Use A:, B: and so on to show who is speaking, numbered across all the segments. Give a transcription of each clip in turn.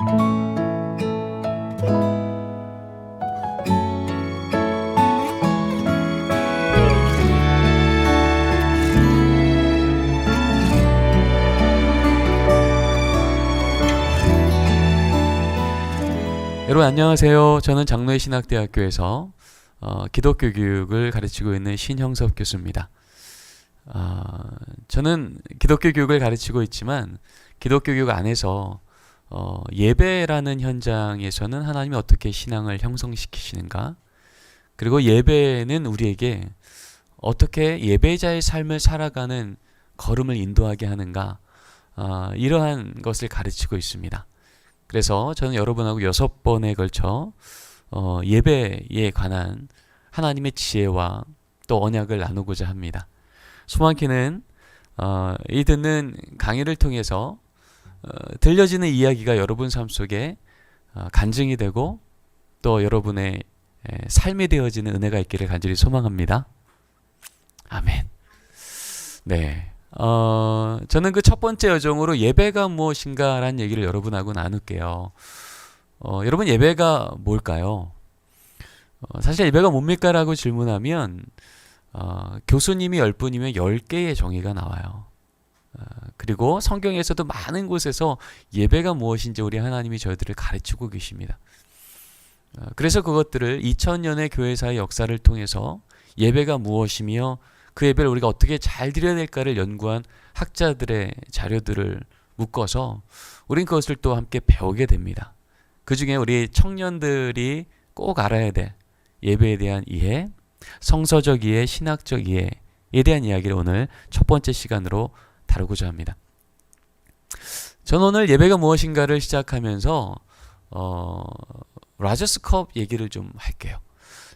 A: 여러분 안녕하세요. 저는 장로의 신학대학교에서 기독교 교육을 가르치고 있는 신형섭 교수입니다. 저는 기독교 교육을 가르치고 있지만 기독교 교육 안에서 예배라는 현장에서는 하나님이 어떻게 신앙을 형성시키시는가, 그리고 예배는 우리에게 어떻게 예배자의 삶을 살아가는 걸음을 인도하게 하는가, 이러한 것을 가르치고 있습니다. 그래서 저는 여러분하고 6번에 걸쳐 예배에 관한 하나님의 지혜와 또 언약을 나누고자 합니다. 소망키는 이 듣는 강의를 통해서 들려지는 이야기가 여러분 삶 속에 간증이 되고 또 여러분의 삶이 되어지는 은혜가 있기를 간절히 소망합니다. 아멘. 네. 저는 그 첫 번째 여정으로 예배가 무엇인가 라는 얘기를 여러분하고 나눌게요. 여러분, 예배가 뭘까요? 사실 예배가 뭡니까? 라고 질문하면 교수님이 10분이면 10개의 정의가 나와요. 그리고 성경에서도 많은 곳에서 예배가 무엇인지 우리 하나님이 저희들을 가르치고 계십니다. 그래서 그것들을 2000년의 교회사의 역사를 통해서 예배가 무엇이며 그 예배를 우리가 어떻게 잘 드려야 될까를 연구한 학자들의 자료들을 묶어서 우린 그것을 또 함께 배우게 됩니다. 그 중에 우리 청년들이 꼭 알아야 될 예배에 대한 이해, 성서적 이해, 신학적 이해에 대한 이야기를 오늘 첫 번째 시간으로 다루고자 합니다. 저는 오늘 예배가 무엇인가를 시작하면서 라저스컵 얘기를 좀 할게요.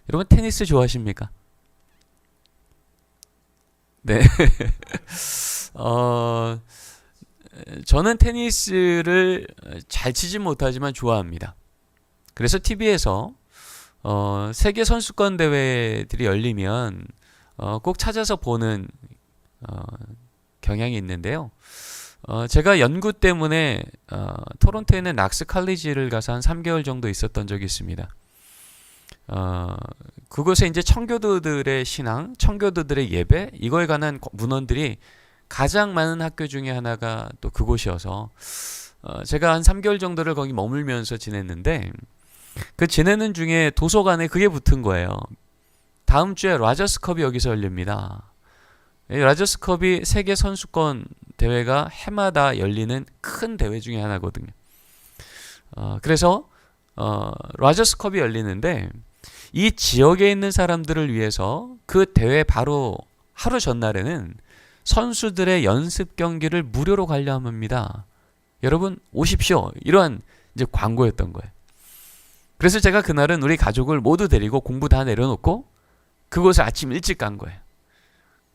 A: 여러분, 테니스 좋아하십니까? 네. 저는 테니스를 잘 치진 못하지만 좋아합니다. 그래서 TV에서 세계 선수권 대회들이 열리면 꼭 찾아서 보는 경향이 있는데요. 제가 연구 때문에 토론토에 있는 락스 칼리지를 가서 한 3개월 정도 있었던 적이 있습니다. 그곳에 이제 청교도들의 신앙, 청교도들의 예배, 이거에 관한 문헌들이 가장 많은 학교 중에 하나가 또 그곳이어서 제가 한 3개월 정도를 거기 머물면서 지냈는데, 그 지내는 중에 도서관에 그게 붙은 거예요. 다음 주에 라저스컵이 여기서 열립니다. 라저스컵이 세계 선수권 대회가 해마다 열리는 큰 대회 중에 하나거든요. 그래서 라저스컵이 열리는데 이 지역에 있는 사람들을 위해서 그 대회 바로 하루 전날에는 선수들의 연습 경기를 무료로 관람합니다. 여러분 오십시오. 이러한 이제 광고였던 거예요. 그래서 제가 그날은 우리 가족을 모두 데리고 공부 다 내려놓고 그곳에 아침 일찍 간 거예요.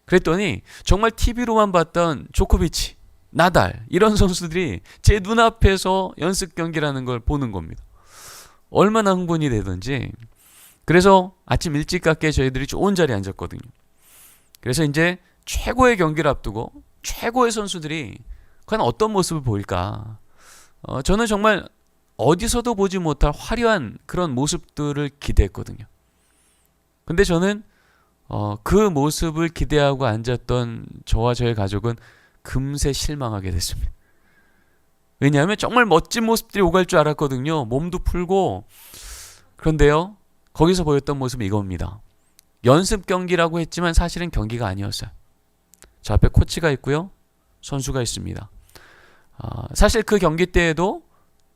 A: 그랬더니 정말 TV로만 봤던 조코비치, 나달 이런 선수들이 제 눈앞에서 연습 경기라는 걸 보는 겁니다. 얼마나 흥분이 되든지. 그래서 아침 일찍 갔게 저희들이 좋은 자리에 앉았거든요. 그래서 이제 최고의 경기를 앞두고 최고의 선수들이 과연 어떤 모습을 보일까, 저는 정말 어디서도 보지 못할 화려한 그런 모습들을 기대했거든요. 근데 저는 그 모습을 기대하고 앉았던 저와 저의 가족은 금세 실망하게 됐습니다. 왜냐하면 정말 멋진 모습들이 오갈 줄 알았거든요. 몸도 풀고. 그런데요, 거기서 보였던 모습이 이겁니다. 연습 경기라고 했지만 사실은 경기가 아니었어요. 저 앞에 코치가 있고요, 선수가 있습니다. 사실 그 경기 때에도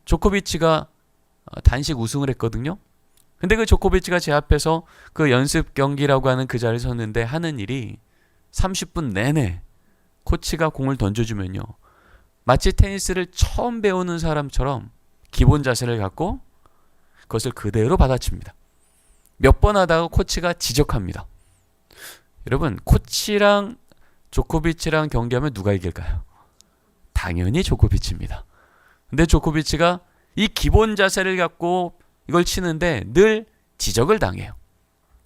A: 조코비치가 단식 우승을 했거든요. 근데 그 조코비치가 제 앞에서 그 연습 경기라고 하는 그 자리에 섰는데 하는 일이 30분 내내 코치가 공을 던져주면요, 마치 테니스를 처음 배우는 사람처럼 기본 자세를 갖고 그것을 그대로 받아칩니다. 몇 번 하다가 코치가 지적합니다. 여러분, 코치랑 조코비치랑 경기하면 누가 이길까요? 당연히 조코비치입니다. 근데 조코비치가 이 기본 자세를 갖고 이걸 치는데 늘 지적을 당해요.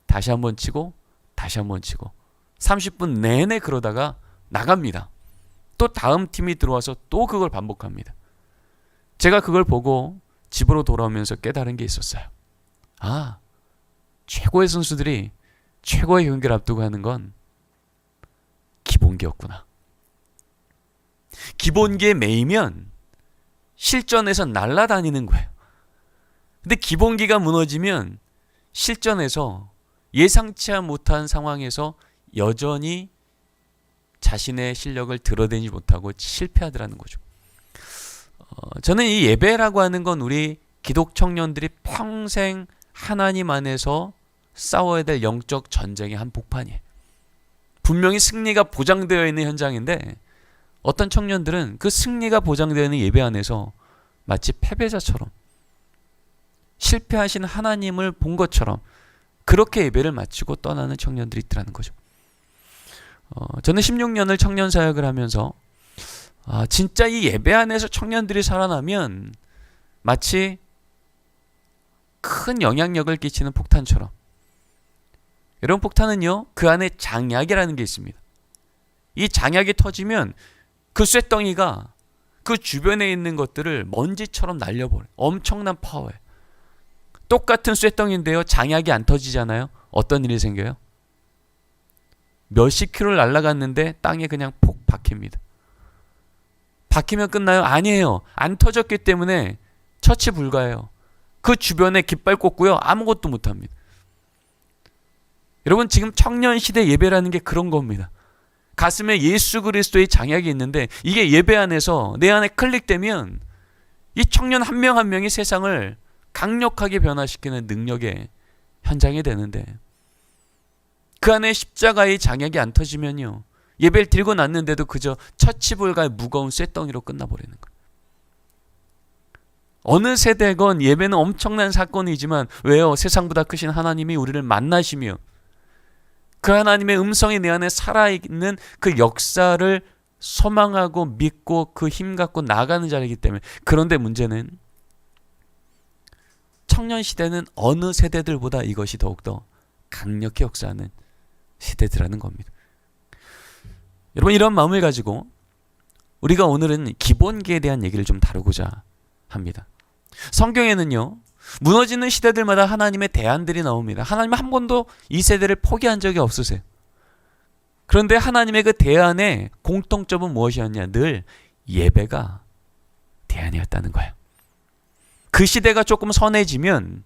A: 다시 한번 치고 다시 한번 치고 30분 내내 그러다가 나갑니다. 또 다음 팀이 들어와서 또 그걸 반복합니다. 제가 그걸 보고 집으로 돌아오면서 깨달은 게 있었어요. 아, 최고의 선수들이 최고의 경기를 앞두고 하는 건 기본기였구나. 기본기에 매이면 실전에서 날아다니는 거예요. 근데 기본기가 무너지면 실전에서 예상치 못한 상황에서 여전히 자신의 실력을 드러내지 못하고 실패하더라는 거죠. 저는 이 예배라고 하는 건 우리 기독 청년들이 평생 하나님 안에서 싸워야 될 영적 전쟁의 한복판이에요. 분명히 승리가 보장되어 있는 현장인데 어떤 청년들은 그 승리가 보장되어 있는 예배 안에서 마치 패배자처럼 실패하신 하나님을 본 것처럼 그렇게 예배를 마치고 떠나는 청년들이 있더라는 거죠. 저는 16년을 청년 사역을 하면서 진짜 이 예배 안에서 청년들이 살아나면 마치 큰 영향력을 끼치는 폭탄처럼, 여러분 폭탄은요 그 안에 장약이라는 게 있습니다. 이 장약이 터지면 그 쇳덩이가 그 주변에 있는 것들을 먼지처럼 날려버려요. 엄청난 파워예요. 똑같은 쇳덩이인데요 장약이 안 터지잖아요. 어떤 일이 생겨요? 몇십 킬로를 날아갔는데 땅에 그냥 폭 박힙니다. 박히면 끝나요? 아니에요. 안 터졌기 때문에 처치 불가해요. 그 주변에 깃발 꽂고요 아무것도 못합니다. 여러분 지금 청년시대 예배라는 게 그런 겁니다. 가슴에 예수 그리스도의 장약이 있는데 이게 예배 안에서 내 안에 클릭되면 이 청년 한 명 한 명이 세상을 강력하게 변화시키는 능력의 현장이 되는데, 그 안에 십자가의 장약이 안 터지면요 예배를 들고 났는데도 그저 처치불가의 무거운 쇳덩이로 끝나버리는 거예요. 어느 세대건 예배는 엄청난 사건이지만 왜요? 세상보다 크신 하나님이 우리를 만나시며 그 하나님의 음성이 내 안에 살아있는 그 역사를 소망하고 믿고 그 힘 갖고 나가는 자리이기 때문에. 그런데 문제는 청년 시대는 어느 세대들보다 이것이 더욱더 강력히 역사하는 시대들이라는 겁니다. 여러분 이런 마음을 가지고 우리가 오늘은 기본기에 대한 얘기를 좀 다루고자 합니다. 성경에는요 무너지는 시대들마다 하나님의 대안들이 나옵니다. 하나님은 한 번도 이 세대를 포기한 적이 없으세요. 그런데 하나님의 그 대안의 공통점은 무엇이었냐? 늘 예배가 대안이었다는 거예요. 그 시대가 조금 선해지면,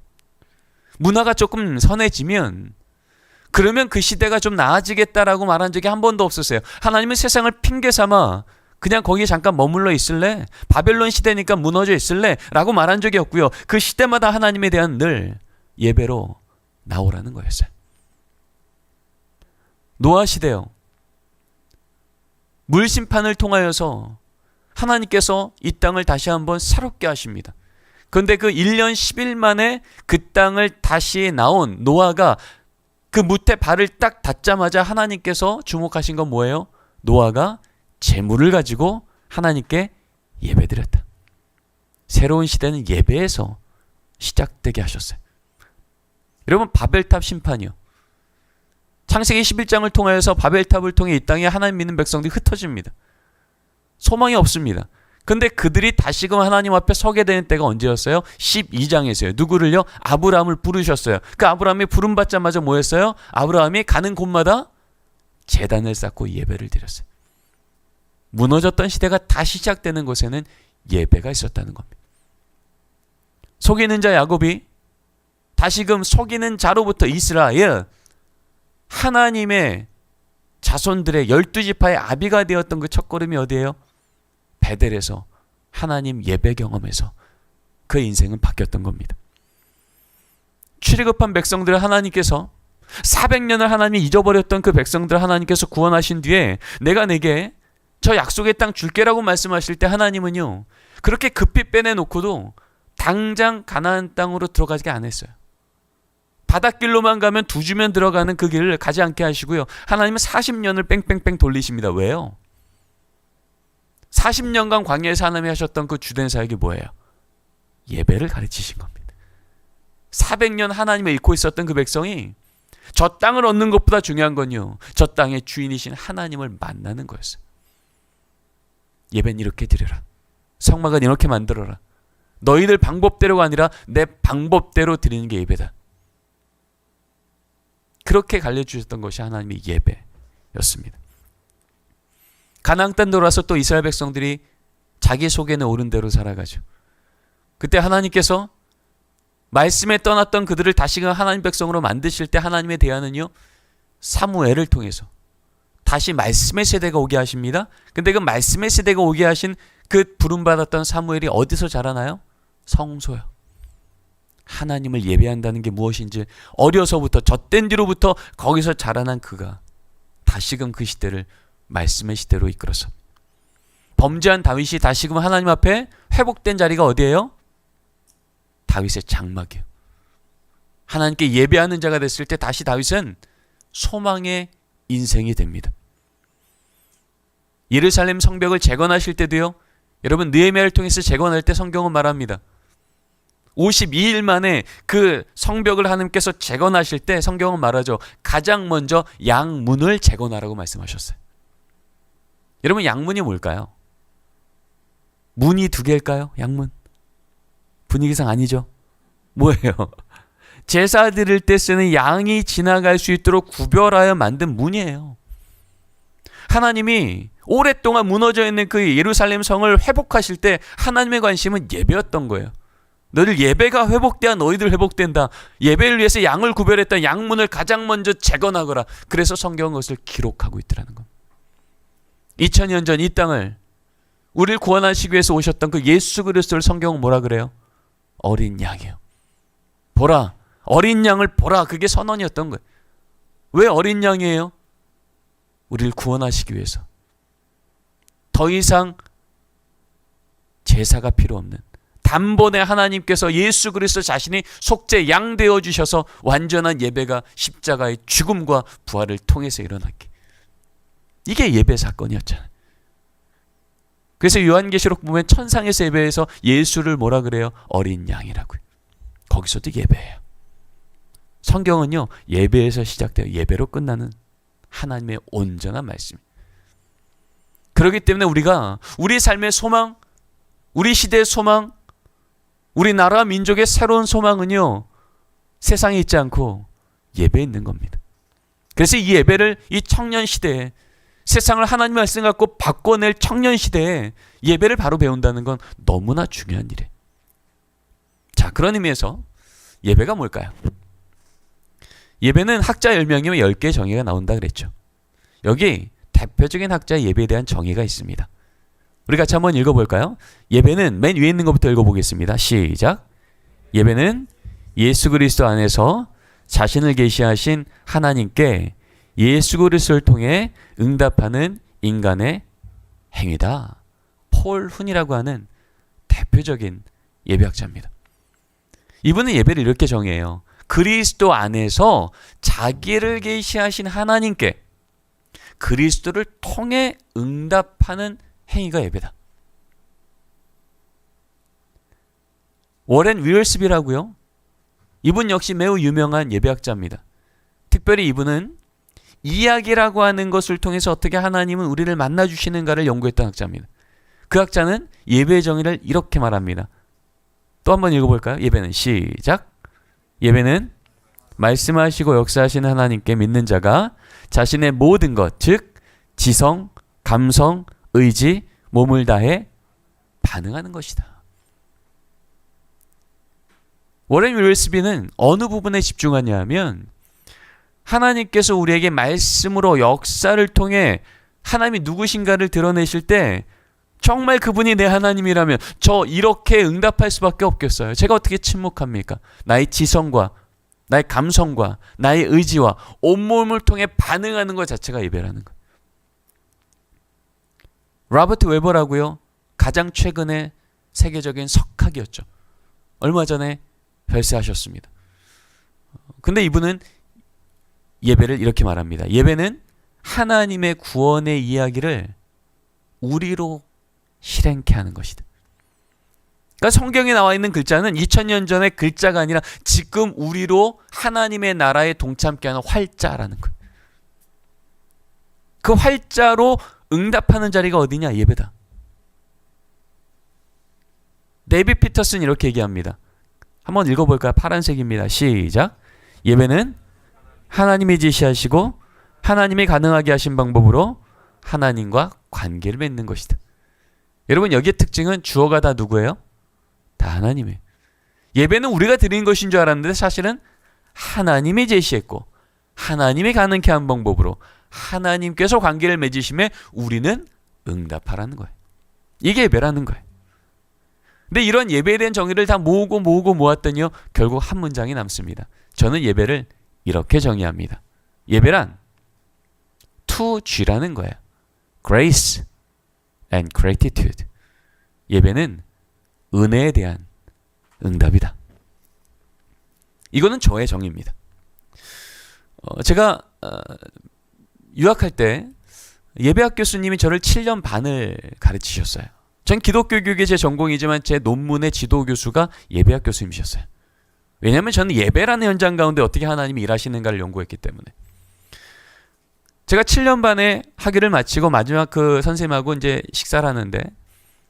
A: 문화가 조금 선해지면 그러면 그 시대가 좀 나아지겠다라고 말한 적이 한 번도 없으세요. 하나님은 세상을 핑계 삼아 그냥 거기에 잠깐 머물러 있을래? 바벨론 시대니까 무너져 있을래? 라고 말한 적이 없고요. 그 시대마다 하나님에 대한 늘 예배로 나오라는 거였어요. 노아 시대요. 물심판을 통하여서 하나님께서 이 땅을 다시 한번 새롭게 하십니다. 그런데 그 1년 10일 만에 그 땅을 다시 나온 노아가 그 무태 발을 딱 닿자마자 하나님께서 주목하신 건 뭐예요? 노아가 재물을 가지고 하나님께 예배드렸다. 새로운 시대는 예배에서 시작되게 하셨어요. 여러분 바벨탑 심판이요. 창세기 11장을 통하여서 바벨탑을 통해 이 땅에 하나님 믿는 백성들이 흩어집니다. 소망이 없습니다. 근데 그들이 다시금 하나님 앞에 서게 되는 때가 언제였어요? 12장에서요. 누구를요? 아브라함을 부르셨어요. 그 아브라함이 부름받자마자 뭐였어요? 아브라함이 가는 곳마다 제단을 쌓고 예배를 드렸어요. 무너졌던 시대가 다시 시작되는 곳에는 예배가 있었다는 겁니다. 속이는 자 야곱이 다시금 속이는 자로부터 이스라엘, 하나님의 자손들의 12지파의 아비가 되었던 그 첫걸음이 어디예요? 베델에서 하나님 예배 경험에서 그 인생은 바뀌었던 겁니다. 출애굽한 백성들을 하나님께서 400년을 하나님이 잊어버렸던 그 백성들을 하나님께서 구원하신 뒤에 내가 내게 저 약속의 땅 줄게라고 말씀하실 때 하나님은요 그렇게 급히 빼내놓고도 당장 가나안 땅으로 들어가지 않았어요. 바닷길로만 가면 2주면 들어가는 그 길을 가지 않게 하시고요. 하나님은 40년을 뺑뺑뺑 돌리십니다. 왜요? 40년간 광야에서 하나님이 하셨던 그 주된 사역이 뭐예요? 예배를 가르치신 겁니다. 400년 하나님을 잊고 있었던 그 백성이 저 땅을 얻는 것보다 중요한 건요 저 땅의 주인이신 하나님을 만나는 거였어요. 예배는 이렇게 드려라. 성막은 이렇게 만들어라. 너희들 방법대로가 아니라 내 방법대로 드리는 게 예배다. 그렇게 가르쳐주셨던 것이 하나님의 예배였습니다. 가나안 땅 돌아서 또 이스라엘 백성들이 자기 속에는 옳은 대로 살아가죠. 그때 하나님께서 말씀에 떠났던 그들을 다시금 하나님 백성으로 만드실 때 하나님의 대안은요, 사무엘을 통해서 다시 말씀의 세대가 오게 하십니다. 근데 그 말씀의 세대가 오게 하신 그 부름받았던 사무엘이 어디서 자라나요? 성소요. 하나님을 예배한다는 게 무엇인지 어려서부터 젖된 뒤로부터 거기서 자라난 그가 다시금 그 시대를 말씀의 시대로 이끌어서 범죄한 다윗이 다시금 하나님 앞에 회복된 자리가 어디예요? 다윗의 장막이에요. 하나님께 예배하는 자가 됐을 때 다시 다윗은 소망의 인생이 됩니다. 예루살렘 성벽을 재건하실 때도요, 여러분 느헤미야를 통해서 재건할 때 성경은 말합니다. 52일 만에 그 성벽을 하나님께서 재건하실 때 성경은 말하죠. 가장 먼저 양문을 재건하라고 말씀하셨어요. 여러분 양문이 뭘까요? 문이 두 개일까요? 양문? 분위기상 아니죠. 뭐예요? 제사 드릴 때 쓰는 양이 지나갈 수 있도록 구별하여 만든 문이에요. 하나님이 오랫동안 무너져 있는 그 예루살렘 성을 회복하실 때 하나님의 관심은 예배였던 거예요. 너희들 예배가 회복돼야 너희들 회복된다. 예배를 위해서 양을 구별했던 양문을 가장 먼저 재건하거라. 그래서 성경은 그것을 기록하고 있더라는 겁니다. 2000년 전 이 땅을 우리를 구원하시기 위해서 오셨던 그 예수 그리스도를 성경은 뭐라 그래요? 어린 양이에요. 보라, 어린 양을 보라. 그게 선언이었던 거예요. 왜 어린 양이에요? 우리를 구원하시기 위해서. 더 이상 제사가 필요 없는 단번에 하나님께서 예수 그리스도 자신이 속죄 양 되어 주셔서 완전한 예배가 십자가의 죽음과 부활을 통해서 일어났기. 이게 예배 사건이었잖아요. 그래서 요한계시록 보면 천상에서 예배해서 예수를 뭐라 그래요? 어린 양이라고요. 거기서도 예배예요. 성경은요, 예배에서 시작되어 예배로 끝나는 하나님의 온전한 말씀입니다. 그렇기 때문에 우리가 우리 삶의 소망, 우리 시대의 소망, 우리나라 민족의 새로운 소망은요, 세상에 있지 않고 예배에 있는 겁니다. 그래서 이 예배를 이 청년 시대에 세상을 하나님 말씀 갖고 바꿔낼 청년 시대에 예배를 바로 배운다는 건 너무나 중요한 일이에요. 자, 그런 의미에서 예배가 뭘까요? 예배는 학자 10명이면 10개의 정의가 나온다 그랬죠. 여기 대표적인 학자의 예배에 대한 정의가 있습니다. 우리 같이 한번 읽어볼까요? 예배는 맨 위에 있는 것부터 읽어보겠습니다. 시작. 예배는 예수 그리스도 안에서 자신을 계시하신 하나님께 예수 그리스도를 통해 응답하는 인간의 행위다. 폴 훈이라고 하는 대표적인 예배학자입니다. 이분은 예배를 이렇게 정의해요. 그리스도 안에서 자기를 계시하신 하나님께 그리스도를 통해 응답하는 행위가 예배다. 워렌 윌스비라고요. 이분 역시 매우 유명한 예배학자입니다. 특별히 이분은 이야기라고 하는 것을 통해서 어떻게 하나님은 우리를 만나주시는가를 연구했던 학자입니다. 그 학자는 예배의 정의를 이렇게 말합니다. 또 한번 읽어볼까요? 예배는 시작. 예배는 말씀하시고 역사하시는 하나님께 믿는 자가 자신의 모든 것, 즉 지성, 감성, 의지, 몸을 다해 반응하는 것이다. 워렌 윌스비는 어느 부분에 집중하냐 하면 하나님께서 우리에게 말씀으로 역사를 통해 하나님이 누구신가를 드러내실 때 정말 그분이 내 하나님이라면 저 이렇게 응답할 수밖에 없겠어요. 제가 어떻게 침묵합니까? 나의 지성과 나의 감성과 나의 의지와 온몸을 통해 반응하는 것 자체가 예배라는 거예요. 로버트 웨버라고요. 가장 최근에 세계적인 석학이었죠. 얼마 전에 별세하셨습니다. 근데 이분은 예배를 이렇게 말합니다. 예배는 하나님의 구원의 이야기를 우리로 실행케 하는 것이다. 그러니까 성경에 나와 있는 글자는 2000년 전의 글자가 아니라 지금 우리로 하나님의 나라에 동참케 하는 활자라는 거예요. 그 활자로 응답하는 자리가 어디냐? 예배다. 데이빗 피터슨 이렇게 얘기합니다. 한번 읽어볼까요? 파란색입니다. 시작. 예배는 하나님이 지시하시고 하나님이 가능하게 하신 방법으로 하나님과 관계를 맺는 것이다. 여러분, 여기의 특징은 주어가 다 누구예요? 다 하나님이에요. 예배는 우리가 드리는 것인 줄 알았는데 사실은 하나님이 제시했고 하나님이 가능케 한 방법으로 하나님께서 관계를 맺으심에 우리는 응답하라는 거예요. 이게 예배라는 거예요. 근데 이런 예배에 대한 정의를 다 모으고 모았더니요, 결국 한 문장이 남습니다. 저는 예배를 이렇게 정의합니다. 예배란 2G라는 거예요. Grace and Gratitude. 예배는 은혜에 대한 응답이다. 이거는 저의 정의입니다. 제가 유학할 때 예배학 교수님이 저를 7년 반을 가르치셨어요. 전 기독교 교육이 제 전공이지만 제 논문의 지도 교수가 예배학 교수님이셨어요. 왜냐하면 저는 예배라는 현장 가운데 어떻게 하나님이 일하시는가를 연구했기 때문에. 제가 7년 반의 학위를 마치고 마지막 그 선생님하고 이제 식사를 하는데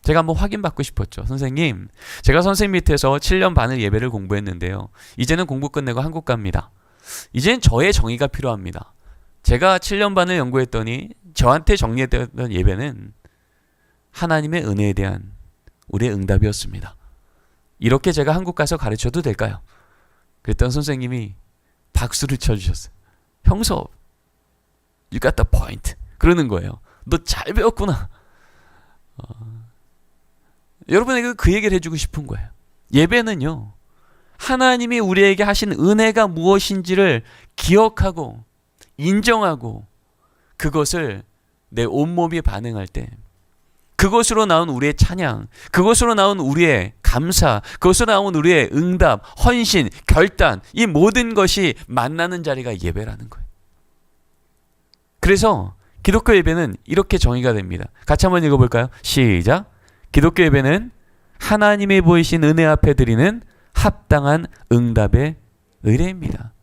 A: 제가 한번 확인받고 싶었죠. 선생님, 제가 선생님 밑에서 7년 반을 예배를 공부했는데요. 이제는 공부 끝내고 한국 갑니다. 이제는 저의 정의가 필요합니다. 제가 7년 반을 연구했더니 저한테 정리했던 예배는 하나님의 은혜에 대한 우리의 응답이었습니다. 이렇게 제가 한국 가서 가르쳐도 될까요? 그랬던 선생님이 박수를 쳐주셨어요. 형섭, you got the point. 그러는 거예요. 너 잘 배웠구나. 여러분에게 그 얘기를 해주고 싶은 거예요. 예배는요, 하나님이 우리에게 하신 은혜가 무엇인지를 기억하고 인정하고 그것을 내 온몸이 반응할 때 그것으로 나온 우리의 찬양, 그것으로 나온 우리의 감사, 그것으로 나온 우리의 응답, 헌신, 결단, 이 모든 것이 만나는 자리가 예배라는 거예요. 그래서 기독교 예배는 이렇게 정의가 됩니다. 같이 한번 읽어볼까요? 시작. 기독교 예배는 하나님이 보이신 은혜 앞에 드리는 합당한 응답의 의례입니다.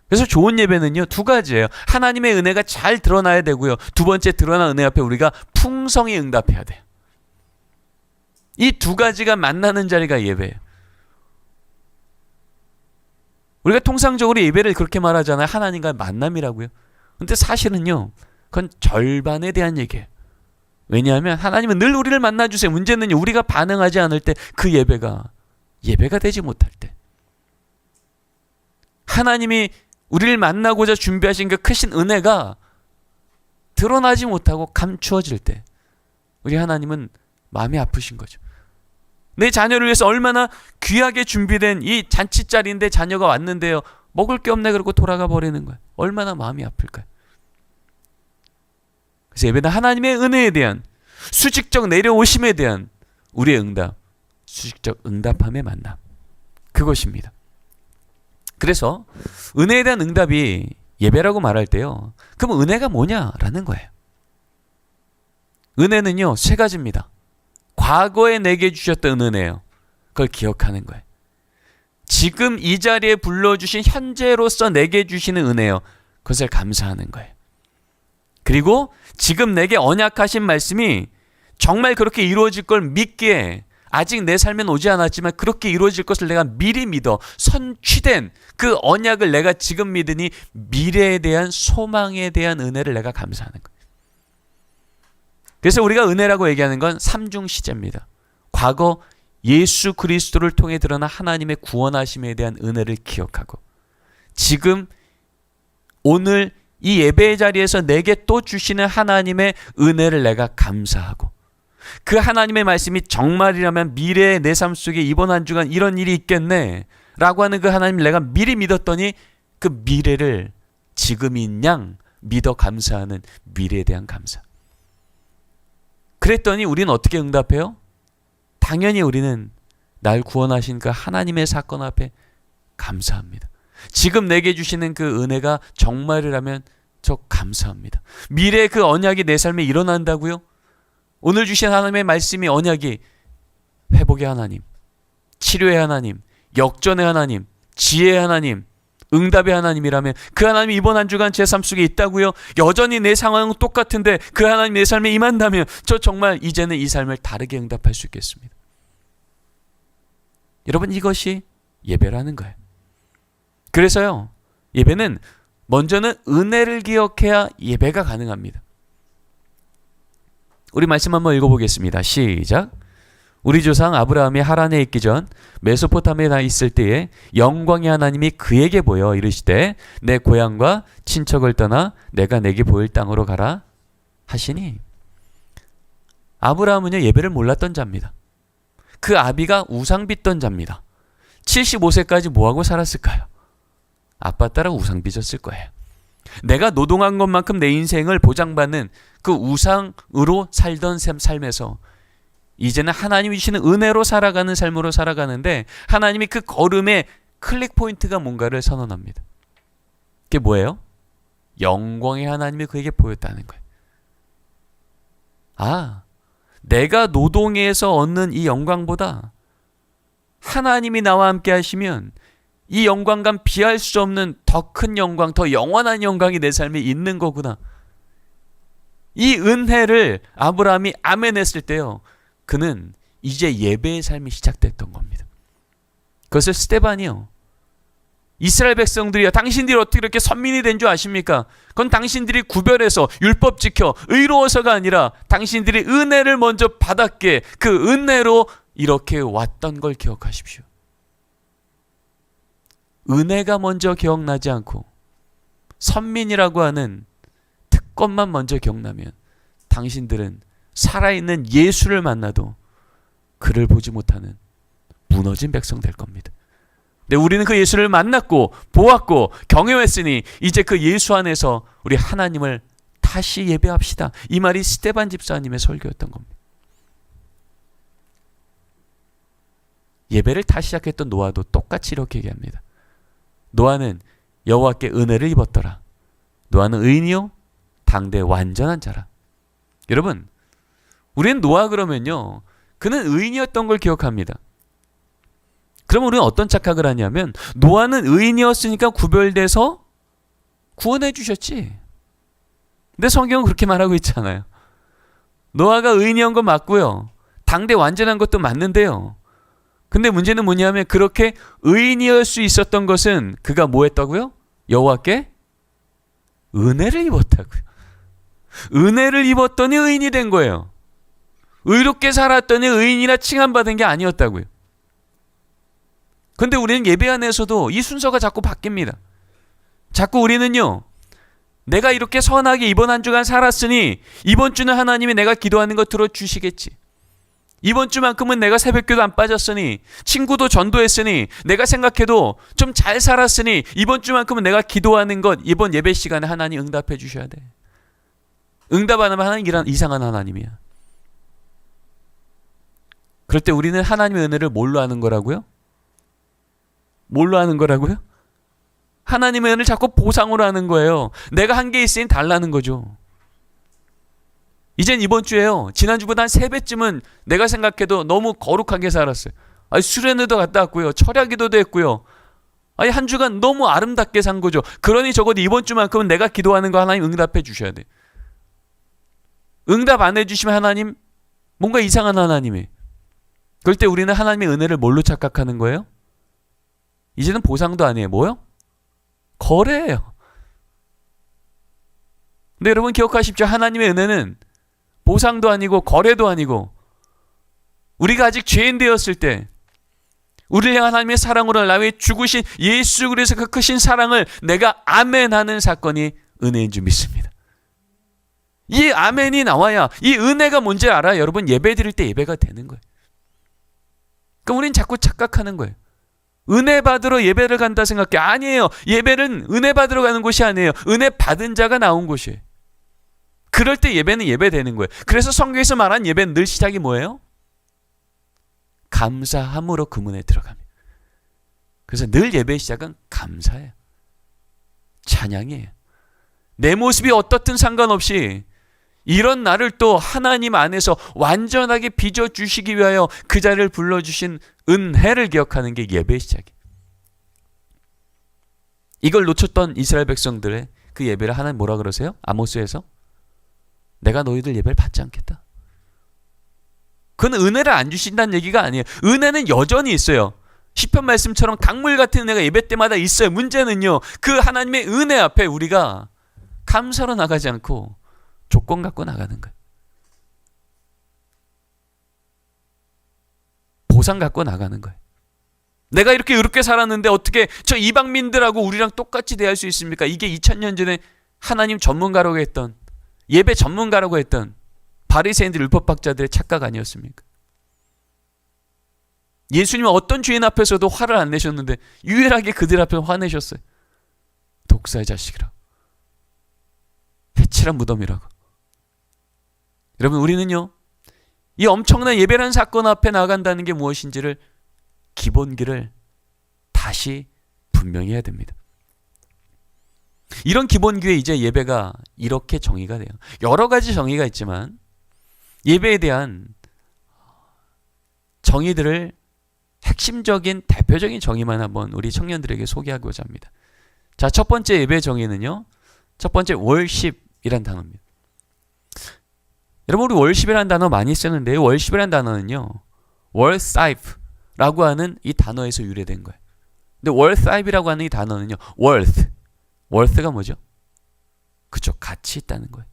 A: 그래서 좋은 예배는요, 두 가지예요. 하나님의 은혜가 잘 드러나야 되고요. 두 번째, 드러난 은혜 앞에 우리가 풍성히 응답해야 돼요. 이 두 가지가 만나는 자리가 예배예요. 우리가 통상적으로 예배를 그렇게 말하잖아요. 하나님과의 만남이라고요. 근데 사실은요, 그건 절반에 대한 얘기예요. 왜냐하면 하나님은 늘 우리를 만나주세요. 문제는요, 우리가 반응하지 않을 때 그 예배가 되지 못할 때, 하나님이 우리를 만나고자 준비하신 그 크신 은혜가 드러나지 못하고 감추어질 때 우리 하나님은 마음이 아프신 거죠. 내 자녀를 위해서 얼마나 귀하게 준비된 이 잔치자리인데 자녀가 왔는데요, 먹을 게 없네 그러고 돌아가 버리는 거예요. 얼마나 마음이 아플까요? 그래서 예배는 하나님의 은혜에 대한 수직적 내려오심에 대한 우리의 응답, 수직적 응답함의 만남, 그것입니다. 그래서 은혜에 대한 응답이 예배라고 말할 때요, 그럼 은혜가 뭐냐라는 거예요. 은혜는요, 세 가지입니다. 과거에 내게 주셨던 은혜예요. 그걸 기억하는 거예요. 지금 이 자리에 불러주신 현재로서 내게 주시는 은혜예요. 그것을 감사하는 거예요. 그리고 지금 내게 언약하신 말씀이 정말 그렇게 이루어질 걸 믿기에, 아직 내 삶엔 오지 않았지만 그렇게 이루어질 것을 내가 미리 믿어 선취된 그 언약을 내가 지금 믿으니 미래에 대한 소망에 대한 은혜를 내가 감사하는 거예요. 그래서 우리가 은혜라고 얘기하는 건 삼중시제입니다. 과거 예수 그리스도를 통해 드러난 하나님의 구원하심에 대한 은혜를 기억하고, 지금 오늘 이 예배의 자리에서 내게 또 주시는 하나님의 은혜를 내가 감사하고, 그 하나님의 말씀이 정말이라면 미래의 내 삶 속에 이번 한 주간 이런 일이 있겠네 라고 하는 그 하나님을 내가 미리 믿었더니 그 미래를 지금인 양 믿어 감사하는 미래에 대한 감사. 그랬더니 우리는 어떻게 응답해요? 당연히 우리는 날 구원하신 그 하나님의 사건 앞에 감사합니다. 지금 내게 주시는 그 은혜가 정말이라면 저 감사합니다. 미래의 그 언약이 내 삶에 일어난다고요? 오늘 주신 하나님의 말씀이 언약이 회복의 하나님, 치료의 하나님, 역전의 하나님, 지혜의 하나님, 응답의 하나님이라면 그 하나님이 이번 한 주간 제 삶 속에 있다고요? 여전히 내 상황은 똑같은데 그 하나님 내 삶에 임한다면 저 정말 이제는 이 삶을 다르게 응답할 수 있겠습니다. 여러분, 이것이 예배라는 거예요. 그래서요, 예배는 먼저는 은혜를 기억해야 예배가 가능합니다. 우리 말씀 한번 읽어보겠습니다. 시작. 우리 조상 아브라함이 하란에 있기 전 메소포타미아에 있을 때에 영광의 하나님이 그에게 보여 이르시되 내 고향과 친척을 떠나 내가 내게 보일 땅으로 가라 하시니, 아브라함은요, 예배를 몰랐던 자입니다. 그 아비가 우상 빚던 자입니다. 75세까지 뭐하고 살았을까요? 아빠 따라 우상 빚었을 거예요. 내가 노동한 것만큼 내 인생을 보장받는 그 우상으로 살던 삶에서 이제는 하나님이 주시는 은혜로 살아가는 삶으로 살아가는데, 하나님이 그 걸음의 클릭 포인트가 뭔가를 선언합니다. 그게 뭐예요? 영광의 하나님이 그에게 보였다는 거예요. 아, 내가 노동해서 얻는 이 영광보다 하나님이 나와 함께 하시면 이 영광감 비할 수 없는 더 큰 영광, 더 영원한 영광이 내 삶에 있는 거구나. 이 은혜를 아브라함이 아멘했을 때요, 그는 이제 예배의 삶이 시작됐던 겁니다. 그것을 스데반이요, 이스라엘 백성들이요, 당신들이 어떻게 이렇게 선민이 된 줄 아십니까? 그건 당신들이 구별해서 율법 지켜 의로워서가 아니라 당신들이 은혜를 먼저 받았기에 그 은혜로 이렇게 왔던 걸 기억하십시오. 은혜가 먼저 기억나지 않고 선민이라고 하는 특권만 먼저 기억나면 당신들은 살아있는 예수를 만나도 그를 보지 못하는 무너진 백성 될 겁니다. 근데 우리는 그 예수를 만났고 보았고 경외했으니 이제 그 예수 안에서 우리 하나님을 다시 예배합시다. 이 말이 스데반 집사님의 설교였던 겁니다. 예배를 다시 시작했던 노아도 똑같이 이렇게 얘기합니다. 노아는 여호와께 은혜를 입었더라. 노아는 의인이요 당대 완전한 자라. 여러분, 우리는 노아 그러면요, 그는 의인이었던 걸 기억합니다. 그러면 우리는 어떤 착각을 하냐면, 노아는 의인이었으니까 구별돼서 구원해 주셨지. 근데 성경은 그렇게 말하고 있잖아요. 노아가 의인이었던 건 맞고요, 당대 완전한 것도 맞는데요, 근데 문제는 뭐냐면 그렇게 의인이었을 수 있었던 것은 그가 뭐 했다고요? 여호와께 은혜를 입었다고요. 은혜를 입었더니 의인이 된 거예요. 의롭게 살았더니 의인이라 칭함받은 게 아니었다고요. 근데 우리는 예배 안에서도 이 순서가 자꾸 바뀝니다. 자꾸 우리는요, 내가 이렇게 선하게 이번 한 주간 살았으니 이번 주는 하나님이 내가 기도하는 거 들어주시겠지. 이번 주만큼은 내가 새벽기도 안 빠졌으니, 친구도 전도했으니, 내가 생각해도 좀 잘 살았으니 이번 주만큼은 내가 기도하는 것 이번 예배 시간에 하나님 응답해 주셔야 돼. 응답 안 하면 하나님 이상한 하나님이야. 그럴 때 우리는 하나님의 은혜를 뭘로 하는 거라고요? 뭘로 하는 거라고요? 하나님의 은혜를 자꾸 보상으로 하는 거예요. 내가 한 게 있으니 달라는 거죠. 이젠 이번 주에요, 지난주보다 한 3배쯤은 내가 생각해도 너무 거룩하게 살았어요. 수련회도 갔다 왔고요, 철야기도도 했고요. 한 주간 너무 아름답게 산 거죠. 그러니 적어도 이번 주만큼은 내가 기도하는 거 하나님 응답해 주셔야 돼. 응답 안 해주시면 하나님 뭔가 이상한 하나님이에요. 그럴 때 우리는 하나님의 은혜를 뭘로 착각하는 거예요? 이제는 보상도 아니에요. 뭐요? 거래예요. 근데 여러분 기억하십시오. 하나님의 은혜는 보상도 아니고 거래도 아니고, 우리가 아직 죄인 되었을 때 우리를 향한 하나님의 사랑으로 나의 죽으신 예수 그리스도의 그 크신 사랑을 내가 아멘하는 사건이 은혜인 줄 믿습니다. 이 아멘이 나와야 이 은혜가 뭔지 알아야 여러분 예배 드릴 때 예배가 되는 거예요. 그러니까 우리는 자꾸 착각하는 거예요. 은혜 받으러 예배를 간다 생각해. 아니에요. 예배는 은혜 받으러 가는 곳이 아니에요. 은혜 받은 자가 나온 곳이에요. 그럴 때 예배는 예배되는 거예요. 그래서 성경에서 말한 예배는 늘 시작이 뭐예요? 감사함으로 그 문에 들어갑니다. 그래서 늘 예배의 시작은 감사예요. 찬양이에요. 내 모습이 어떻든 상관없이 이런 나를 또 하나님 안에서 완전하게 빚어주시기 위하여 그 자리를 불러주신 은혜를 기억하는 게 예배의 시작이에요. 이걸 놓쳤던 이스라엘 백성들의 그 예배를 하나님 뭐라 그러세요? 아모스에서 내가 너희들 예배를 받지 않겠다. 그건 은혜를 안 주신다는 얘기가 아니에요. 은혜는 여전히 있어요. 시편 말씀처럼 강물 같은 은혜가 예배 때마다 있어요. 문제는요, 그 하나님의 은혜 앞에 우리가 감사로 나가지 않고 조건 갖고 나가는 거예요. 보상 갖고 나가는 거예요. 내가 이렇게 의롭게 살았는데 어떻게 저 이방민들하고 우리랑 똑같이 대할 수 있습니까? 이게 2000년 전에 하나님 전문가라고 했던, 예배 전문가라고 했던 바리새인들, 율법학자들의 착각 아니었습니까? 예수님은 어떤 죄인 앞에서도 화를 안 내셨는데 유일하게 그들 앞에 화내셨어요. 독사의 자식이라고, 해칠한 무덤이라고. 여러분, 우리는요, 이 엄청난 예배라는 사건 앞에 나간다는 게 무엇인지를, 기본기를 다시 분명히 해야 됩니다. 이런 기본기에 이제 예배가 이렇게 정의가 돼요. 여러 가지 정의가 있지만 예배에 대한 정의들을 핵심적인 대표적인 정의만 한번 우리 청년들에게 소개하고자 합니다. 자, 첫 번째 예배 정의는요, 첫 번째 worship이란 단어입니다. 여러분, 우리 worship이라는 단어 많이 쓰는데, worship이라는 단어는요, worship라고 하는 이 단어에서 유래된 거예요. 근데 worship이라고 하는 이 단어는요, worth가 뭐죠? 그쵸, 가치 있다는 거예요.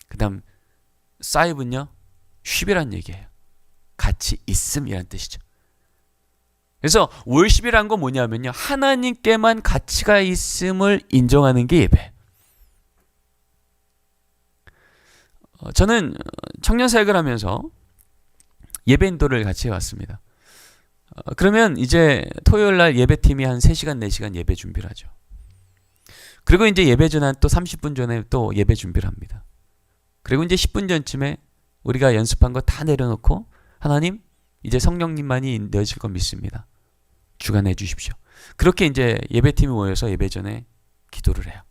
A: 그 다음 sive은요, 쉽이란 얘기예요. 가치 있음이란 뜻이죠. 그래서 worship이란 건 뭐냐면요, 하나님께만 가치가 있음을 인정하는 게 예배. 저는 청년 사역을 하면서 예배 인도를 같이 해왔습니다. 그러면 이제 토요일 날 예배팀이 한 3시간, 4시간 예배 준비를 하죠. 그리고 이제 예배 전 한 또 30분 전에 또 예배 준비를 합니다. 그리고 이제 10분 전쯤에 우리가 연습한 거 다 내려놓고, 하나님, 이제 성령님만이 내실 거 믿습니다. 주관해 주십시오. 그렇게 이제 예배팀이 모여서 예배 전에 기도를 해요.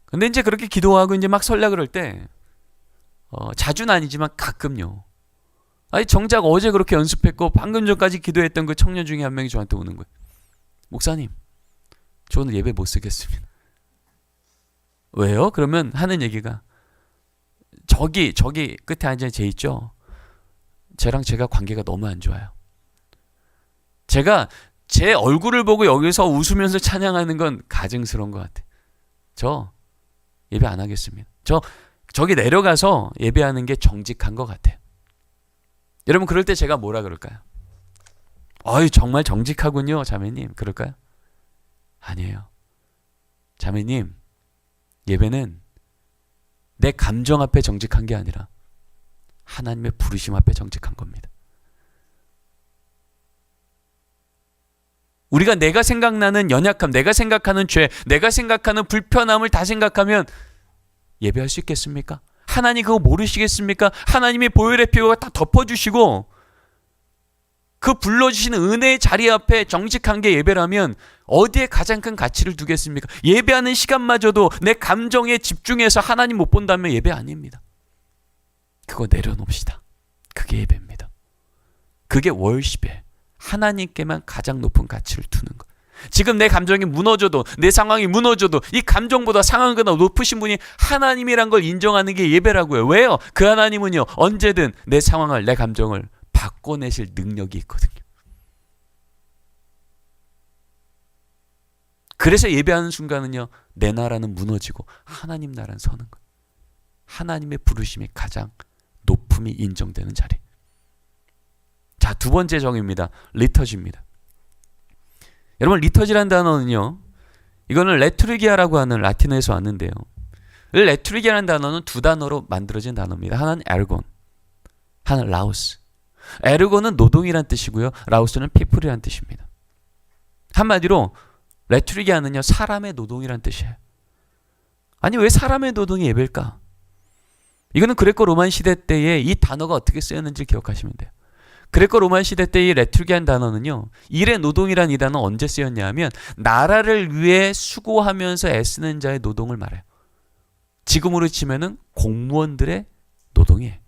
A: 근데 이제 그렇게 기도하고 이제 막 설라 그럴 때, 자주는 아니지만 가끔요, 아니 정작 어제 그렇게 연습했고 방금 전까지 기도했던 그 청년 중에 한 명이 저한테 오는 거예요. 목사님, 저 오늘 예배 못 쓰겠습니다. 왜요? 그러면 하는 얘기가, 저기 끝에 앉은 쟤 있죠? 쟤랑 제가 관계가 너무 안 좋아요. 제가 제 얼굴을 보고 여기서 웃으면서 찬양하는 건 가증스러운 것 같아요. 저 예배 안 하겠습니다. 저기 내려가서 예배하는 게 정직한 것 같아요. 여러분, 그럴 때 제가 뭐라 그럴까요? 어이, 정말 정직하군요, 자매님. 그럴까요? 아니에요. 자매님, 예배는 내 감정 앞에 정직한 게 아니라 하나님의 부르심 앞에 정직한 겁니다. 우리가 내가 생각나는 연약함, 내가 생각하는 죄, 내가 생각하는 불편함을 다 생각하면 예배할 수 있겠습니까? 하나님 그거 모르시겠습니까? 하나님의 보혈의 피가 다 덮어주시고 그 불러주시는 은혜의 자리 앞에 정직한 게 예배라면 어디에 가장 큰 가치를 두겠습니까? 예배하는 시간마저도 내 감정에 집중해서 하나님 못 본다면 예배 아닙니다. 그거 내려놓읍시다. 그게 예배입니다. 그게 월십에 하나님께만 가장 높은 가치를 두는 것. 지금 내 감정이 무너져도, 내 상황이 무너져도 이 감정보다 상황보다 높으신 분이 하나님이란 걸 인정하는 게 예배라고요. 왜요? 그 하나님은요, 언제든 내 상황을, 내 감정을 바꿔내실 능력이 있거든요. 그래서 예배하는 순간은요, 내 나라는 무너지고 하나님 나라는 서는 거예요. 하나님의 부르심이 가장 높음이 인정되는 자리. 자, 두 번째 정의입니다. 리터지입니다. 여러분, 리터지라는 단어는요, 이거는 레투르기아라고 하는 라틴어에서 왔는데요, 레투르기아라는 단어는 두 단어로 만들어진 단어입니다. 하나는 에르곤, 하나는 라우스. 에르곤은 노동이란 뜻이고요, 라우스는 피플이란 뜻입니다. 한마디로 레투르기아는요, 사람의 노동이란 뜻이에요. 아니, 왜 사람의 노동이 예배일까? 이거는 그레코 로만 시대 때에 이 단어가 어떻게 쓰였는지 기억하시면 돼요. 그레코 로만 시대 때 이 레투르기아는 단어는요, 일의 노동이란 이 단어 언제 쓰였냐 하면 나라를 위해 수고하면서 애쓰는 자의 노동을 말해요. 지금으로 치면은 공무원들의 노동이에요.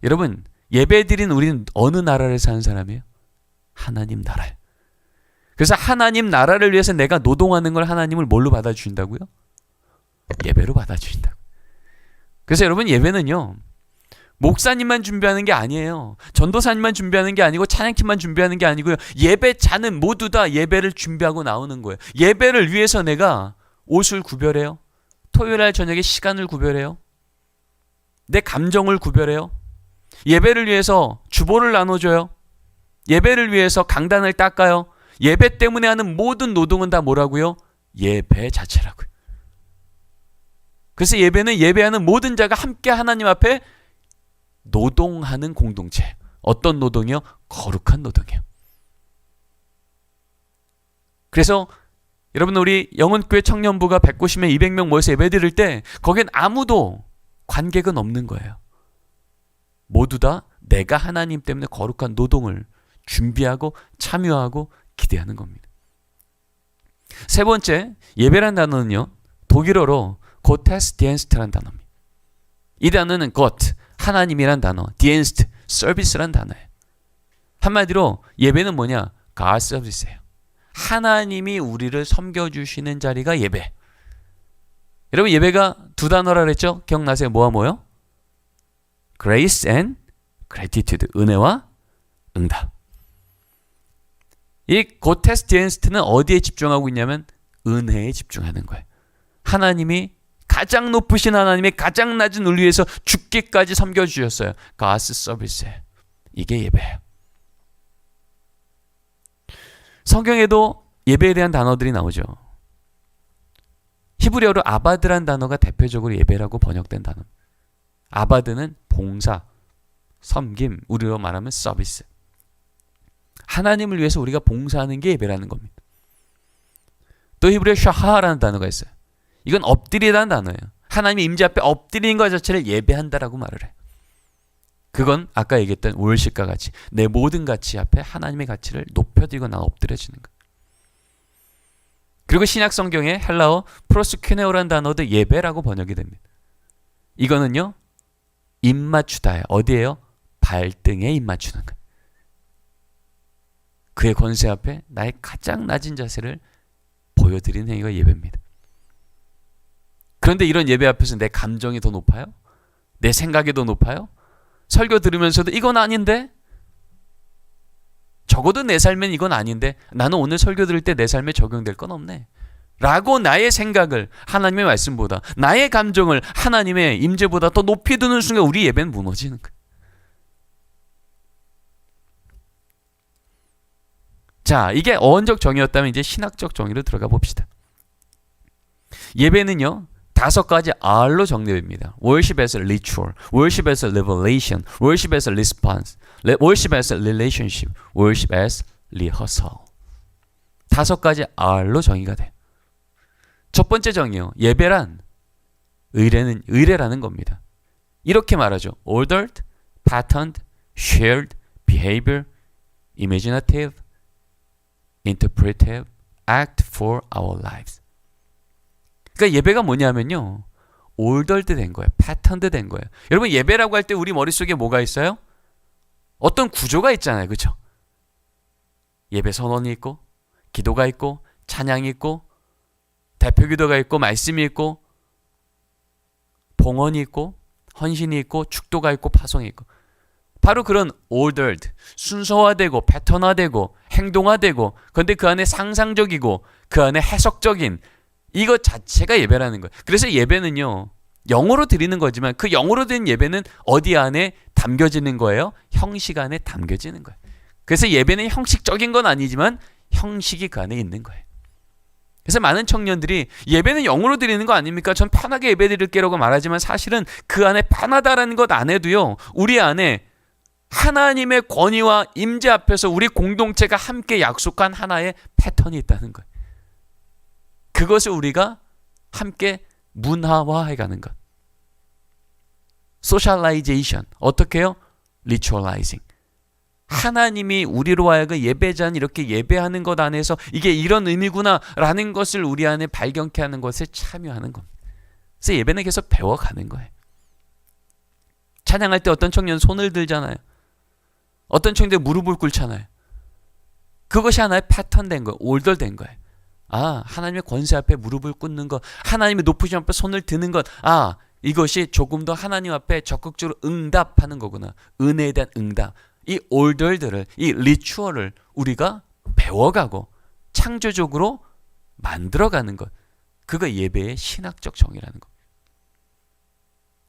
A: 여러분, 예배드린 우리는 어느 나라를 사는 사람이에요? 하나님 나라예요. 그래서 하나님 나라를 위해서 내가 노동하는 걸 하나님을 뭘로 받아주신다고요? 예배로 받아주신다고. 그래서 여러분, 예배는요, 목사님만 준비하는 게 아니에요. 전도사님만 준비하는 게 아니고 찬양팀만 준비하는 게 아니고요. 예배자는 모두 다 예배를 준비하고 나오는 거예요. 예배를 위해서 내가 옷을 구별해요. 토요일 날 저녁에 시간을 구별해요. 내 감정을 구별해요. 예배를 위해서 주보를 나눠줘요. 예배를 위해서 강단을 닦아요. 예배 때문에 하는 모든 노동은 다 뭐라고요? 예배 자체라고요. 그래서 예배는 예배하는 모든 자가 함께 하나님 앞에 노동하는 공동체. 어떤 노동이요? 거룩한 노동이에요. 그래서 여러분 우리 영혼교회 청년부가 190명, 200명 모여서 예배 드릴 때 거긴 아무도 관객은 없는 거예요. 모두 다 내가 하나님 때문에 거룩한 노동을 준비하고 참여하고 기대하는 겁니다. 세 번째, 예배란 단어는요. 독일어로 고테스디엔스트란 단어입니다. 이 단어는 Gott, 하나님이란 단어, Dienst, 서비스란 단어예요. 한마디로 예배는 뭐냐? God 서비스예요. 하나님이 우리를 섬겨주시는 자리가 예배. 여러분 예배가 두 단어라 그랬죠? 기억나세요? 뭐와 뭐요? Grace and Gratitude, 은혜와 응답. 이 고테스디엔스트는 어디에 집중하고 있냐면 은혜에 집중하는 거예요. 하나님이 가장 높으신 하나님의 가장 낮은 우리 위해서 죽기까지 섬겨주셨어요. 가스 서비스예요. 이게 예배예요. 성경에도 예배에 대한 단어들이 나오죠. 히브리어로 아바드란 단어가 대표적으로 예배라고 번역된 단어. 아바드는 봉사, 섬김, 우리로 말하면 서비스. 하나님을 위해서 우리가 봉사하는 게 예배라는 겁니다. 또 히브리어 샤하라는 단어가 있어요. 이건 엎드리라는 단어예요. 하나님의 임재 앞에 엎드리는 것 자체를 예배한다라고 말을 해요. 그건 아까 얘기했던 월십과 같이 내 모든 가치 앞에 하나님의 가치를 높여드리고 나 엎드려지는 거예요. 그리고 신약 성경에 헬라어 프로스큐네오라는 단어도 예배라고 번역이 됩니다. 이거는요. 입 맞추다예요. 어디예요? 발등에 입 맞추는 거예요. 그의 권세 앞에 나의 가장 낮은 자세를 보여드리는 행위가 예배입니다. 그런데 이런 예배 앞에서 내 감정이 더 높아요? 내 생각이 더 높아요? 설교 들으면서도 이건 아닌데? 적어도 내 삶엔 이건 아닌데? 나는 오늘 설교 들을 때 내 삶에 적용될 건 없네. 라고 나의 생각을 하나님의 말씀보다 나의 감정을 하나님의 임재보다 더 높이 두는 순간 우리 예배는 무너지는 거예요. 자, 이게 어원적 정의였다면 이제 신학적 정의로 들어가 봅시다. 예배는요. 5가지 R로 정리됩니다. Worship as a ritual, Worship as a revelation, Worship as a response, Worship as a relationship, Worship as rehearsal. 5가지 R로 정의가 돼요. 첫 번째 정의요. 예배란 의례라는 겁니다. 이렇게 말하죠. Ordered, patterned, shared, behavior, imaginative, interpretive, act for our lives. 그러니까 예배가 뭐냐면요. 올덜드 된 거예요. 패턴드 된 거예요. 여러분 예배라고 할 때 우리 머릿속에 뭐가 있어요? 어떤 구조가 있잖아요. 그렇죠? 예배 선언이 있고 기도가 있고 찬양이 있고 대표 기도가 있고 말씀이 있고 봉헌이 있고 헌신이 있고 축도가 있고 파송이 있고 바로 그런 ordered, 순서화되고 패턴화되고 행동화되고 그런데 그 안에 상상적이고 그 안에 해석적인 이것 자체가 예배라는 거예요. 그래서 예배는요. 영어로 드리는 거지만 그 영어로 된 예배는 어디 안에 담겨지는 거예요? 형식 안에 담겨지는 거예요. 그래서 예배는 형식적인 건 아니지만 형식이 그 안에 있는 거예요. 그래서 많은 청년들이 예배는 영어로 드리는 거 아닙니까? 전 편하게 예배 드릴게라고 말하지만 사실은 그 안에 편하다라는 것 안에도요. 우리 안에 하나님의 권위와 임재 앞에서 우리 공동체가 함께 약속한 하나의 패턴이 있다는 거예요. 그것을 우리가 함께 문화화해가는 것. 소셜라이제이션. 어떻게 해요? 리추얼라이징. 하나님이 우리로 하여금 예배자는 이렇게 예배하는 것 안에서 이게 이런 의미구나 라는 것을 우리 안에 발견케 하는 것에 참여하는 겁니다. 그래서 예배는 계속 배워가는 거예요. 찬양할 때 어떤 청년 손을 들잖아요. 어떤 청년들 무릎을 꿇잖아요. 그것이 하나의 패턴된 거예요. 올돌된 거예요. 아, 하나님의 권세 앞에 무릎을 꿇는 것, 하나님의 높으심 앞에 손을 드는 것, 아, 이것이 조금 더 하나님 앞에 적극적으로 응답하는 거구나. 은혜에 대한 응답. 이 order들을, 이 리추얼을 우리가 배워가고 창조적으로 만들어가는 것. 그거 예배의 신학적 정의라는 것.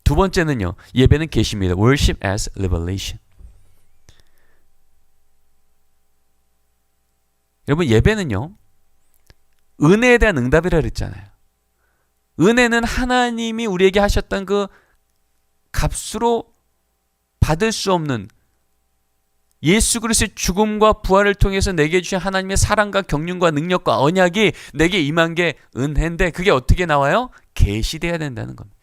A: 두 번째는요. 예배는 계시입니다. Worship as revelation. 여러분 예배는요. 은혜에 대한 응답이라 그랬잖아요. 은혜는 하나님이 우리에게 하셨던 그 값으로 받을 수 없는 예수 그리스도의 죽음과 부활을 통해서 내게 주신 하나님의 사랑과 경륜과 능력과 언약이 내게 임한 게 은혜인데 그게 어떻게 나와요? 계시돼야 된다는 겁니다.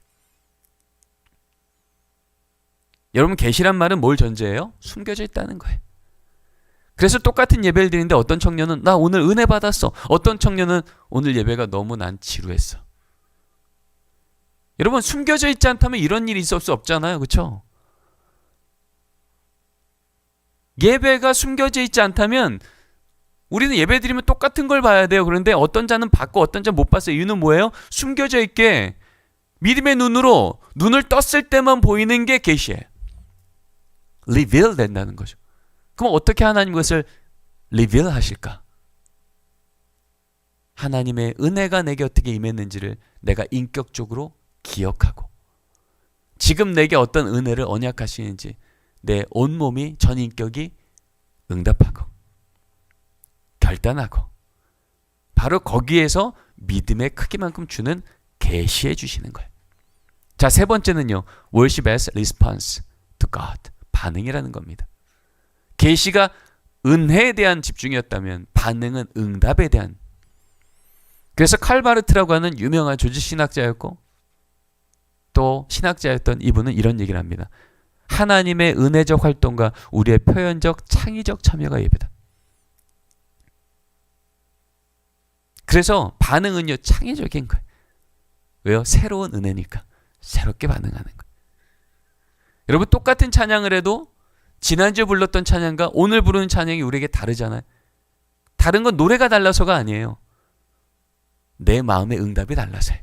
A: 여러분 계시란 말은 뭘 전제해요? 숨겨져 있다는 거예요. 그래서 똑같은 예배를 드리는데 어떤 청년은 나 오늘 은혜 받았어. 어떤 청년은 오늘 예배가 너무 난 지루했어. 여러분 숨겨져 있지 않다면 이런 일이 있을 수 없잖아요. 그렇죠? 예배가 숨겨져 있지 않다면 우리는 예배 드리면 똑같은 걸 봐야 돼요. 그런데 어떤 자는 받고 어떤 자는 못 봤어요. 이유는 뭐예요? 숨겨져 있게 믿음의 눈으로 눈을 떴을 때만 보이는 게 계시예요. 리빌 된다는 거죠. 그럼 어떻게 하나님 것을 리빌 하실까? 하나님의 은혜가 내게 어떻게 임했는지를 내가 인격적으로 기억하고 지금 내게 어떤 은혜를 언약하시는지 내 온몸이 전인격이 응답하고 결단하고 바로 거기에서 믿음의 크기만큼 주는 계시해 주시는 거예요. 자, 세 번째는요. Worship as response to God. 반응이라는 겁니다. 계시가 은혜에 대한 집중이었다면 반응은 응답에 대한. 그래서 칼바르트라고 하는 유명한 조지 신학자였고 또 신학자였던 이분은 이런 얘기를 합니다. 하나님의 은혜적 활동과 우리의 표현적 창의적 참여가 예배다. 그래서 반응은요 창의적인 거예요. 왜요? 새로운 은혜니까 새롭게 반응하는 거예요. 여러분 똑같은 찬양을 해도 지난주에 불렀던 찬양과 오늘 부르는 찬양이 우리에게 다르잖아요. 다른 건 노래가 달라서가 아니에요. 내 마음의 응답이 달라서요.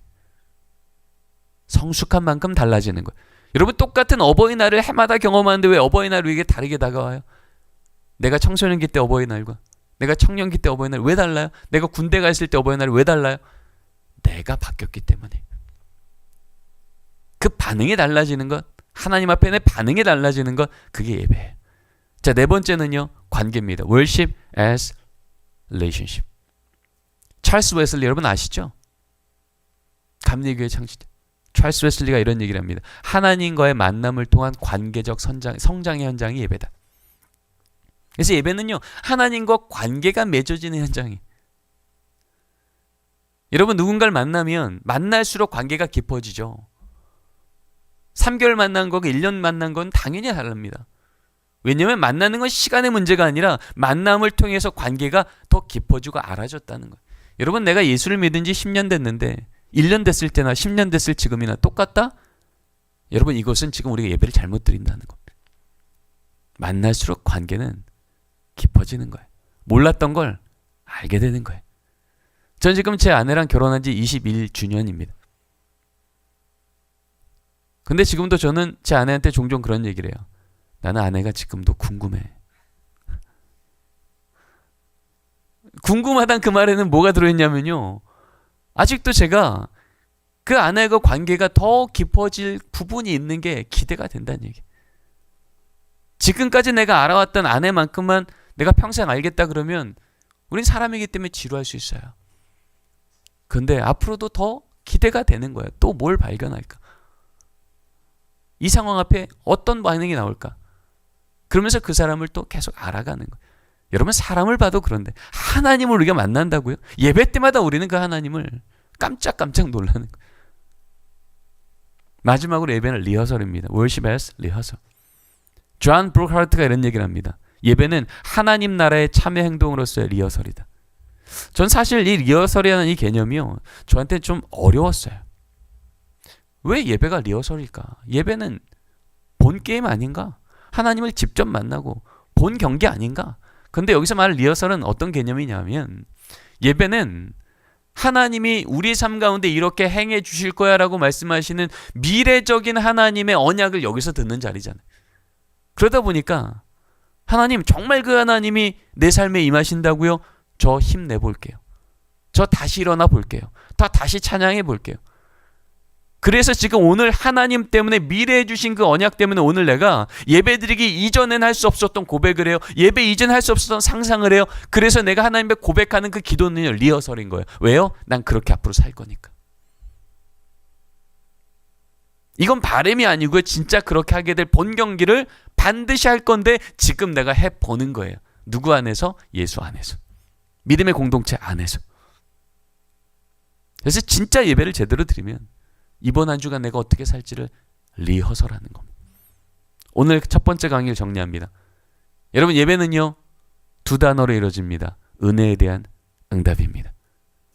A: 성숙한 만큼 달라지는 거예요. 여러분 똑같은 어버이날을 해마다 경험하는데 왜 어버이날 우리에게 다르게 다가와요? 내가 청소년기 때 어버이날과 내가 청년기 때 어버이날 왜 달라요? 내가 군대 가 있을 때 어버이날 왜 달라요? 내가 바뀌었기 때문에. 그 반응이 달라지는 것, 하나님 앞에 내 반응이 달라지는 것, 그게 예배예요. 자, 네 번째는요. 관계입니다. Worship as relationship. 찰스 웨슬리 여러분 아시죠? 감리교회 창시자 찰스 웨슬리가 이런 얘기를 합니다. 하나님과의 만남을 통한 관계적 성장의 현장이 예배다. 그래서 예배는요. 하나님과 관계가 맺어지는 현장이. 여러분 누군가를 만나면 만날수록 관계가 깊어지죠. 3개월 만난 거고 1년 만난 건 당연히 다릅니다. 왜냐하면 만나는 건 시간의 문제가 아니라 만남을 통해서 관계가 더 깊어지고 알아졌다는 거예요. 여러분 내가 예수를 믿은 지 10년 됐는데 1년 됐을 때나 10년 됐을 지금이나 똑같다? 여러분 이것은 지금 우리가 예배를 잘못 드린다는 겁니다. 만날수록 관계는 깊어지는 거예요. 몰랐던 걸 알게 되는 거예요. 전 지금 제 아내랑 결혼한 지 21주년입니다. 근데 지금도 저는 제 아내한테 종종 그런 얘기를 해요. 나는 아내가 지금도 궁금해. 궁금하단 그 말에는 뭐가 들어있냐면요. 아직도 제가 그 아내와 관계가 더 깊어질 부분이 있는 게 기대가 된다는 얘기. 지금까지 내가 알아왔던 아내만큼만 내가 평생 알겠다 그러면 우린 사람이기 때문에 지루할 수 있어요. 근데 앞으로도 더 기대가 되는 거예요. 또 뭘 발견할까? 이 상황 앞에 어떤 반응이 나올까? 그러면서 그 사람을 또 계속 알아가는 거예요. 여러분 사람을 봐도 그런데 하나님을 우리가 만난다고요? 예배 때마다 우리는 그 하나님을 깜짝깜짝 놀라는 거예요. 마지막으로 예배는 리허설입니다. Worship as rehearsal. 존 브룩하르트가 이런 얘기를 합니다. 예배는 하나님 나라의 참여 행동으로서의 리허설이다. 전 사실 이 리허설이라는 이 개념이요. 저한테 좀 어려웠어요. 왜 예배가 리허설일까? 예배는 본 게임 아닌가? 하나님을 직접 만나고 본 경기 아닌가? 근데 여기서 말하는 리허설은 어떤 개념이냐면 예배는 하나님이 우리 삶 가운데 이렇게 행해 주실 거야 라고 말씀하시는 미래적인 하나님의 언약을 여기서 듣는 자리잖아요. 그러다 보니까 하나님, 정말 그 하나님이 내 삶에 임하신다고요? 저 힘내볼게요. 저 다시 일어나 볼게요. 다시 찬양해 볼게요. 그래서 지금 오늘 하나님 때문에 미래에 주신 그 언약 때문에 오늘 내가 예배드리기 이전엔 할 수 없었던 고백을 해요. 예배 이전 할 수 없었던 상상을 해요. 그래서 내가 하나님께 고백하는 그 기도는 리허설인 거예요. 왜요? 난 그렇게 앞으로 살 거니까. 이건 바람이 아니고요. 진짜 그렇게 하게 될 본 경기를 반드시 할 건데 지금 내가 해보는 거예요. 누구 안에서? 예수 안에서. 믿음의 공동체 안에서. 그래서 진짜 예배를 제대로 드리면 이번 한 주간 내가 어떻게 살지를 리허설하는 겁니다. 오늘 첫 번째 강의를 정리합니다. 여러분, 예배는요 2단어로 이루어집니다. 은혜에 대한 응답입니다.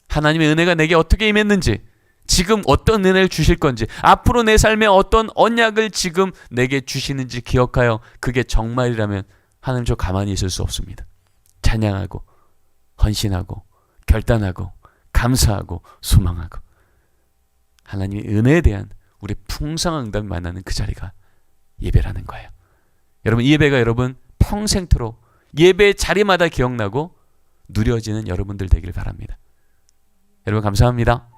A: 하나님의 은혜가 내게 어떻게 임했는지, 지금 어떤 은혜를 주실 건지, 앞으로 내 삶에 어떤 언약을 지금 내게 주시는지 기억하여 그게 정말이라면 하나님, 저 가만히 있을 수 없습니다. 찬양하고 헌신하고 결단하고 감사하고 소망하고 하나님의 은혜에 대한 우리 풍성한 응답이 만나는 그 자리가 예배라는 거예요. 여러분, 이 예배가 여러분 평생토록 예배 자리마다 기억나고 누려지는 여러분들 되기를 바랍니다. 여러분, 감사합니다.